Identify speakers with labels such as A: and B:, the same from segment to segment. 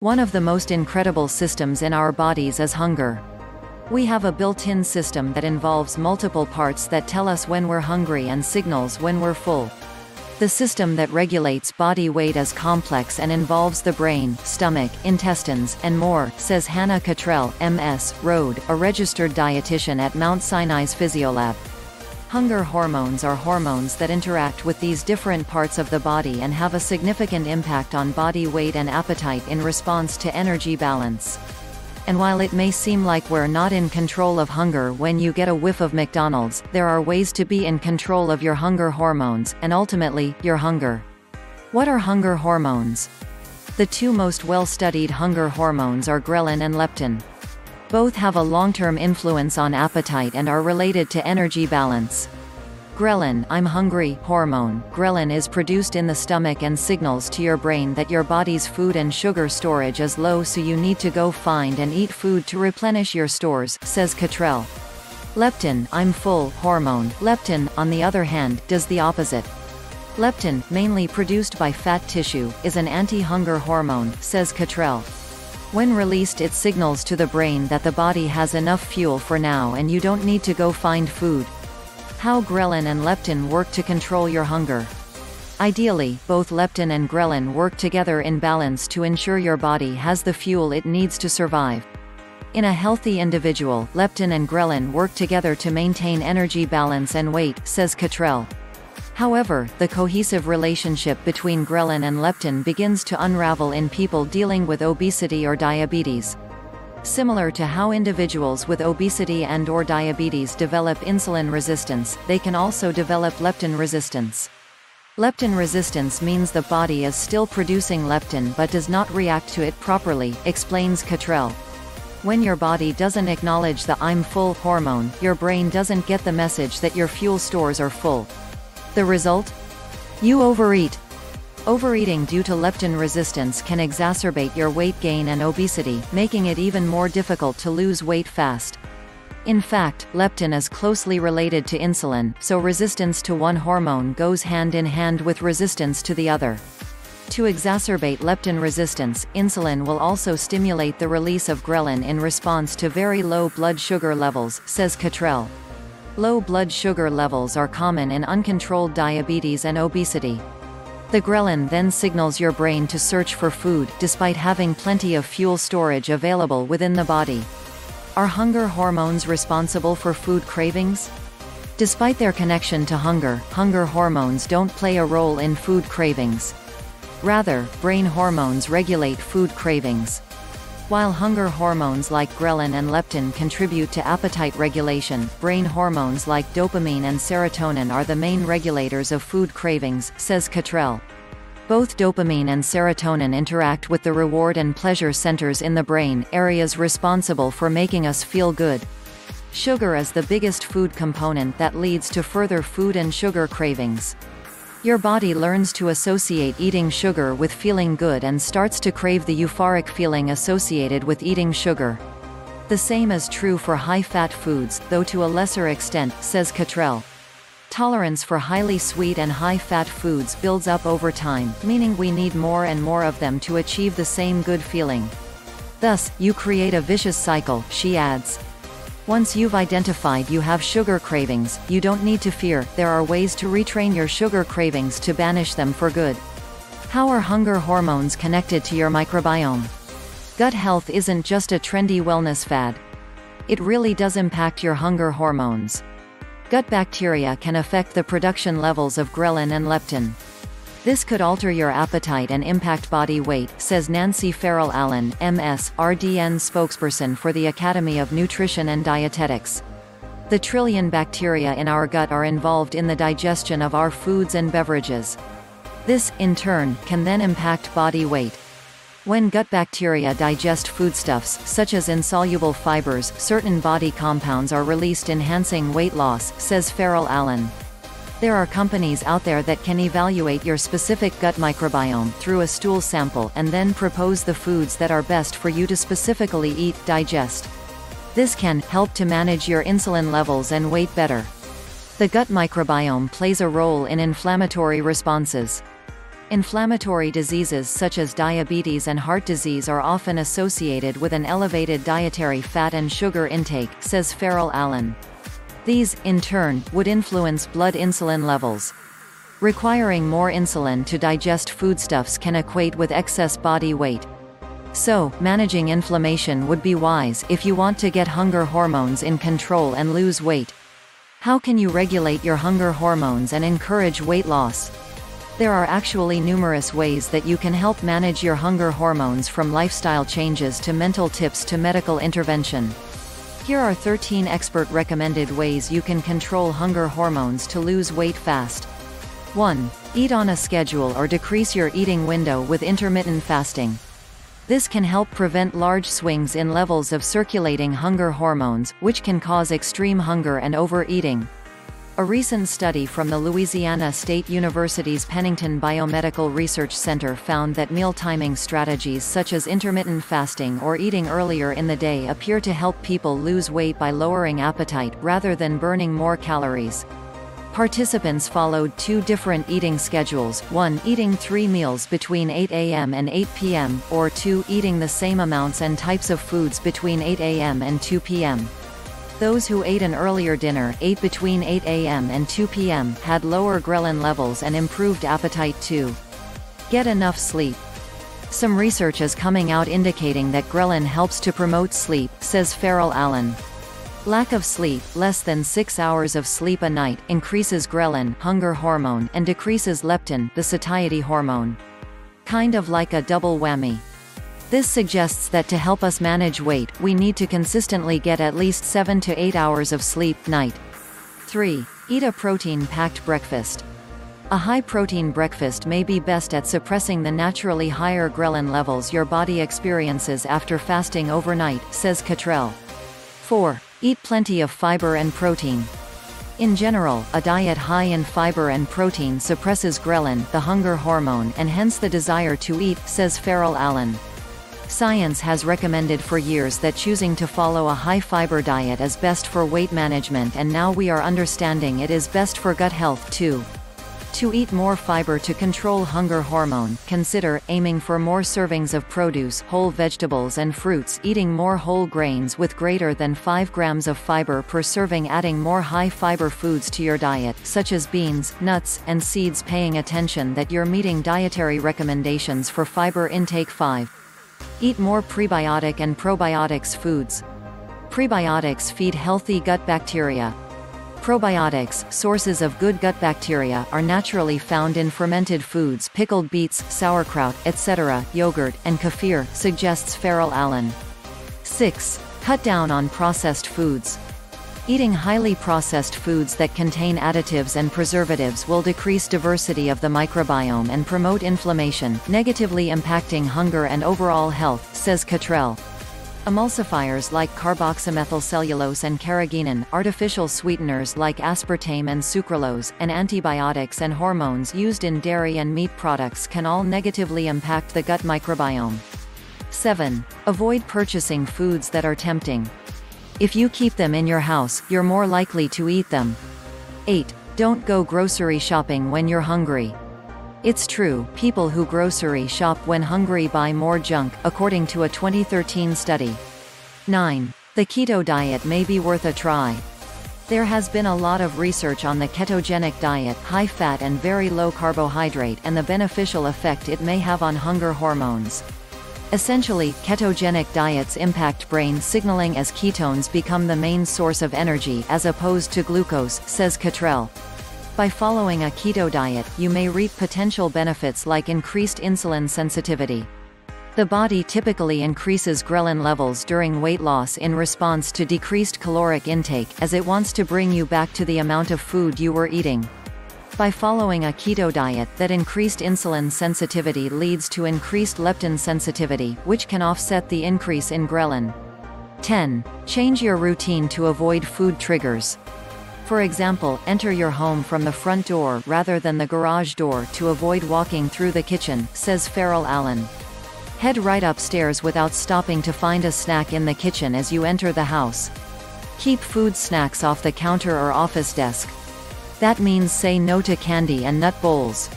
A: One of the most incredible systems in our bodies is hunger. We have a built-in system that involves multiple parts that tell us when we're hungry and signals when we're full. The system that regulates body weight is complex and involves the brain, stomach, intestines, and more, says Hannah Kittrell, MS, Rhode, a registered dietitian at Mount Sinai's PhysioLab. Hunger hormones are hormones that interact with these different parts of the body and have a significant impact on body weight and appetite in response to energy balance. And while it may seem like we're not in control of hunger when you get a whiff of McDonald's, there are ways to be in control of your hunger hormones, and ultimately, your hunger. What are hunger hormones? The two most well-studied hunger hormones are ghrelin and leptin. Both have a long-term influence on appetite and are related to energy balance. Ghrelin, I'm hungry, hormone. Ghrelin is produced in the stomach and signals to your brain that your body's food and sugar storage is low, so you need to go find and eat food to replenish your stores, says Kittrell. Leptin, I'm full, hormone. Leptin, on the other hand, does the opposite. Leptin, mainly produced by fat tissue, is an anti-hunger hormone, says Kittrell. When released, it signals to the brain that the body has enough fuel for now and you don't need to go find food. How ghrelin and leptin work to control your hunger. Ideally, both leptin and ghrelin work together in balance to ensure your body has the fuel it needs to survive. In a healthy individual, leptin and ghrelin work together to maintain energy balance and weight, says Kittrell. However, the cohesive relationship between ghrelin and leptin begins to unravel in people dealing with obesity or diabetes. Similar to how individuals with obesity and/or diabetes develop insulin resistance, they can also develop leptin resistance. Leptin resistance means the body is still producing leptin but does not react to it properly, explains Kittrell. When your body doesn't acknowledge the I'm full hormone, your brain doesn't get the message that your fuel stores are full. The result? You overeat. Overeating due to leptin resistance can exacerbate your weight gain and obesity, making it even more difficult to lose weight fast. In fact, leptin is closely related to insulin, so resistance to one hormone goes hand in hand with resistance to the other. To exacerbate leptin resistance, insulin will also stimulate the release of ghrelin in response to very low blood sugar levels, says Kittrell. Low blood sugar levels are common in uncontrolled diabetes and obesity. The ghrelin then signals your brain to search for food, despite having plenty of fuel storage available within the body. Are hunger hormones responsible for food cravings? Despite their connection to hunger, hunger hormones don't play a role in food cravings. Rather, brain hormones regulate food cravings. While hunger hormones like ghrelin and leptin contribute to appetite regulation, brain hormones like dopamine and serotonin are the main regulators of food cravings, says Kittrell. Both dopamine and serotonin interact with the reward and pleasure centers in the brain, areas responsible for making us feel good. Sugar is the biggest food component that leads to further food and sugar cravings. Your body learns to associate eating sugar with feeling good and starts to crave the euphoric feeling associated with eating sugar. The same is true for high-fat foods, though to a lesser extent, says Kittrell. Tolerance for highly sweet and high-fat foods builds up over time, meaning we need more and more of them to achieve the same good feeling. Thus, you create a vicious cycle, she adds. Once you've identified you have sugar cravings, you don't need to fear, there are ways to retrain your sugar cravings to banish them for good. How are hunger hormones connected to your microbiome? Gut health isn't just a trendy wellness fad. It really does impact your hunger hormones. Gut bacteria can affect the production levels of ghrelin and leptin. This could alter your appetite and impact body weight, says Nancy Farrell-Allen, MS, RDN spokesperson for the Academy of Nutrition and Dietetics. The trillion bacteria in our gut are involved in the digestion of our foods and beverages. This, in turn, can then impact body weight. When gut bacteria digest foodstuffs, such as insoluble fibers, certain body compounds are released, enhancing weight loss, says Farrell-Allen. There are companies out there that can evaluate your specific gut microbiome through a stool sample and then propose the foods that are best for you to specifically eat, digest. This can help to manage your insulin levels and weight better. The gut microbiome plays a role in inflammatory responses. Inflammatory diseases such as diabetes and heart disease are often associated with an elevated dietary fat and sugar intake, says Farrell Allen. These, in turn, would influence blood insulin levels. Requiring more insulin to digest foodstuffs can equate with excess body weight. So, managing inflammation would be wise if you want to get hunger hormones in control and lose weight. How can you regulate your hunger hormones and encourage weight loss? There are actually numerous ways that you can help manage your hunger hormones, from lifestyle changes to mental tips to medical intervention. Here are 13 expert-recommended ways you can control hunger hormones to lose weight fast. 1. Eat on a schedule or decrease your eating window with intermittent fasting. This can help prevent large swings in levels of circulating hunger hormones, which can cause extreme hunger and overeating. A recent study from the Louisiana State University's Pennington Biomedical Research Center found that meal timing strategies such as intermittent fasting or eating earlier in the day appear to help people lose weight by lowering appetite, rather than burning more calories. Participants followed 2 different eating schedules, 1 eating 3 meals between 8 a.m. and 8 p.m., or 2 eating the same amounts and types of foods between 8 a.m. and 2 p.m. Those who ate an earlier dinner, ate between 8 a.m. and 2 p.m., had lower ghrelin levels and improved appetite too. Get enough sleep. Some research is coming out indicating that ghrelin helps to promote sleep, says Farrell Allen. Lack of sleep, less than 6 hours of sleep a night, increases ghrelin, hunger hormone, and decreases leptin, the satiety hormone. Kind of like a double whammy. This suggests that to help us manage weight, we need to consistently get at least 7 to 8 hours of sleep night. 3. Eat a protein-packed breakfast. A high-protein breakfast may be best at suppressing the naturally higher ghrelin levels your body experiences after fasting overnight, says Kittrell. 4. Eat plenty of fiber and protein. In general, a diet high in fiber and protein suppresses ghrelin, the hunger hormone, and hence the desire to eat, says Farrell Allen. Science has recommended for years that choosing to follow a high-fiber diet is best for weight management, and now we are understanding it is best for gut health too. To eat more fiber to control hunger hormone, consider aiming for more servings of produce, whole vegetables and fruits, eating more whole grains with greater than 5 grams of fiber per serving, adding more high-fiber foods to your diet, such as beans, nuts, and seeds, paying attention that you're meeting dietary recommendations for fiber intake. 5. Eat more prebiotic and probiotics foods. Prebiotics feed healthy gut bacteria. Probiotics, sources of good gut bacteria, are naturally found in fermented foods, pickled beets, sauerkraut, etc., yogurt, and kefir, suggests Farrell Allen. 6. Cut down on processed foods. Eating highly processed foods that contain additives and preservatives will decrease diversity of the microbiome and promote inflammation, negatively impacting hunger and overall health, says Kittrell. Emulsifiers like carboxymethylcellulose and carrageenan, artificial sweeteners like aspartame and sucralose, and antibiotics and hormones used in dairy and meat products can all negatively impact the gut microbiome. 7. Avoid purchasing foods that are tempting. If you keep them in your house, you're more likely to eat them. 8. Don't go grocery shopping when you're hungry. It's true, people who grocery shop when hungry buy more junk, according to a 2013 study. 9. The keto diet may be worth a try. There has been a lot of research on the ketogenic diet, high fat and very low carbohydrate, and the beneficial effect it may have on hunger hormones. Essentially, ketogenic diets impact brain signaling as ketones become the main source of energy as opposed to glucose, says Kittrell. By following a keto diet, you may reap potential benefits like increased insulin sensitivity. The body typically increases ghrelin levels during weight loss in response to decreased caloric intake, as it wants to bring you back to the amount of food you were eating. By following a keto diet, that increased insulin sensitivity leads to increased leptin sensitivity, which can offset the increase in ghrelin. 10. Change your routine to avoid food triggers. For example, enter your home from the front door rather than the garage door to avoid walking through the kitchen, says Farrell Allen. Head right upstairs without stopping to find a snack in the kitchen as you enter the house. Keep food snacks off the counter or office desk. That means say no to candy and nut bowls.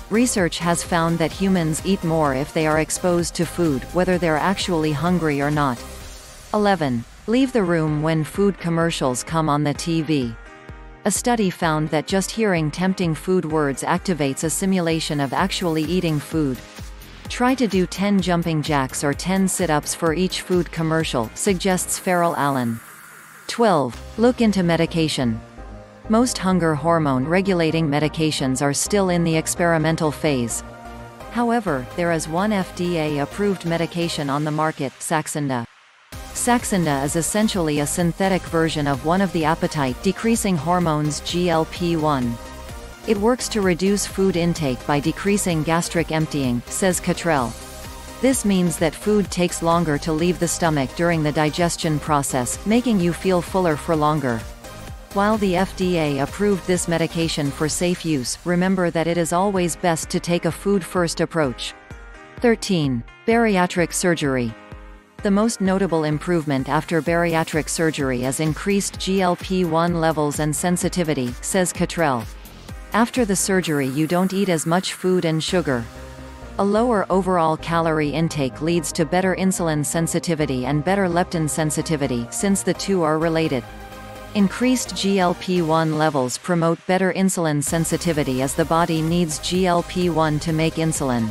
A: Research has found that humans eat more if they are exposed to food, whether they're actually hungry or not. 11. Leave the room when food commercials come on the TV. A study found that just hearing tempting food words activates a simulation of actually eating food. Try to do 10 jumping jacks or 10 sit-ups for each food commercial, suggests Farrell Allen. 12. Look into medication. Most hunger hormone-regulating medications are still in the experimental phase. However, there is one FDA-approved medication on the market, Saxenda. Saxenda is essentially a synthetic version of one of the appetite-decreasing hormones GLP-1. It works to reduce food intake by decreasing gastric emptying, says Kittrell. This means that food takes longer to leave the stomach during the digestion process, making you feel fuller for longer. While the FDA approved this medication for safe use, remember that it is always best to take a food-first approach. 13. Bariatric surgery. The most notable improvement after bariatric surgery is increased GLP-1 levels and sensitivity, says Kittrell. After the surgery you don't eat as much food and sugar. A lower overall calorie intake leads to better insulin sensitivity and better leptin sensitivity, since the two are related. Increased GLP-1 levels promote better insulin sensitivity as the body needs GLP-1 to make insulin.